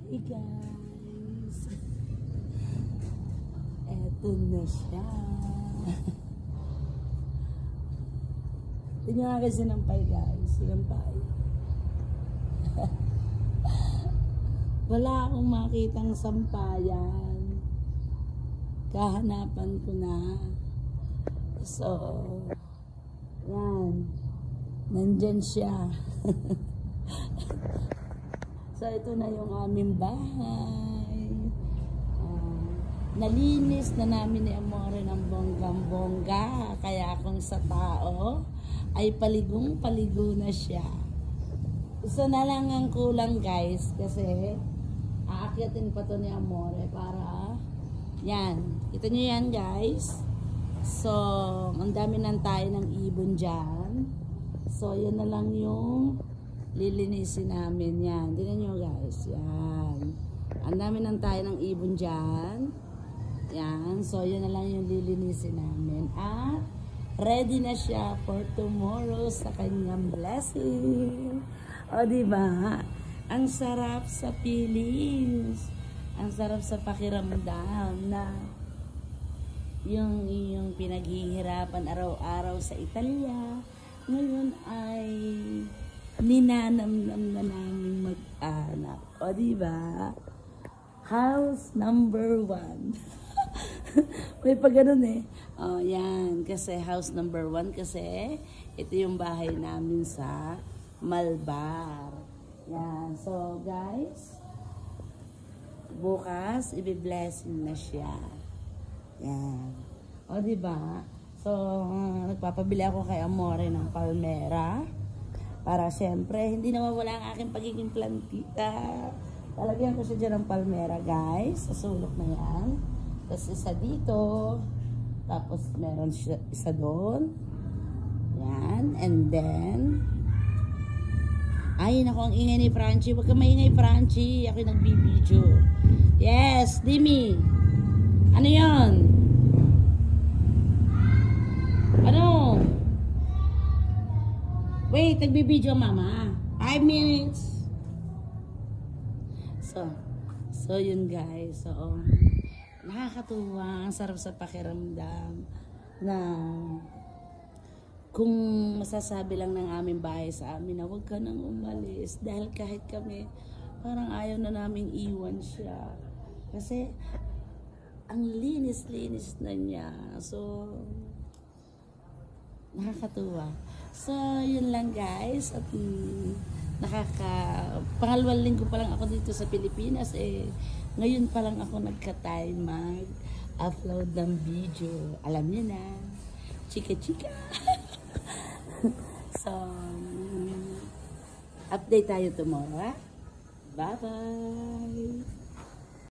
Hey guys, eto na siya. Tingnan nga kasi sinampay guys, sinampay. Wala akong makitang sampayan. Kahanapan ko na. So, yan. Nandyan siya. So, ito na yung aming bahay. Nalinis na namin ni Amore ng bonggang-bongga. Kaya kung sa tao, ay paligong-paligo na siya. Isa na lang ang kulang guys. Kasi, aakyatin pa to ni Amore para, yan. Kita nyo yan guys. So, ang dami nang tayo ng ibon dyan. So, yun na lang yung lilinisin namin. Yan. Tingnan nyo guys. Yan. Ang dami nang tayo ng ibon dyan. Yan. So, yun na lang yung lilinisin namin. At, ready na siya for tomorrow sa kanyang blessing. O, diba? Ang sarap sa feelings. Ang sarap sa pakiramdam na yung pinaghihirapan araw-araw sa Italia, ngayon ay ninanamnam na namin mag-anak. O, diba? House number 1. May pa ganun eh. O, yan. Kasi house number 1 kasi ito yung bahay namin sa Malbar. Yan. So, guys, bukas, i-blessing na siya. Yan. O, diba? So, nagpapabili ako kay Amore ng palmera. Para syempre, hindi nawawala ang aking pagiging plantita. Talagyan ko siya dyan ng palmera, guys. Sa sulok na yan. Tapos isa dito. Tapos meron siya, isa doon. Yan. And then, ay, naku, ang ingay ni Francie. Huwag ka maingay, Francie. Ako'y nagbibideo. Yes, Dimi. Ano yon? Ano? Wait, nagbibideo mama. 5 minutes. So yun guys. So, nakakatuwa. Ang sarap sa pakiramdam na kung masasabi lang ng aming bahay sa amin na huwag ka nang umalis. Dahil kahit kami, parang ayaw na naming iwan siya. Kasi, ang linis-linis na niya. So, nakakatuwa. So, yun lang guys. At pangalawang linggo pa lang ako dito sa Pilipinas. Ngayon pa lang ako nagka-time mag-upload ng video. Alam niyo na. Chika-chika. So, update tayo tomorrow. Bye-bye.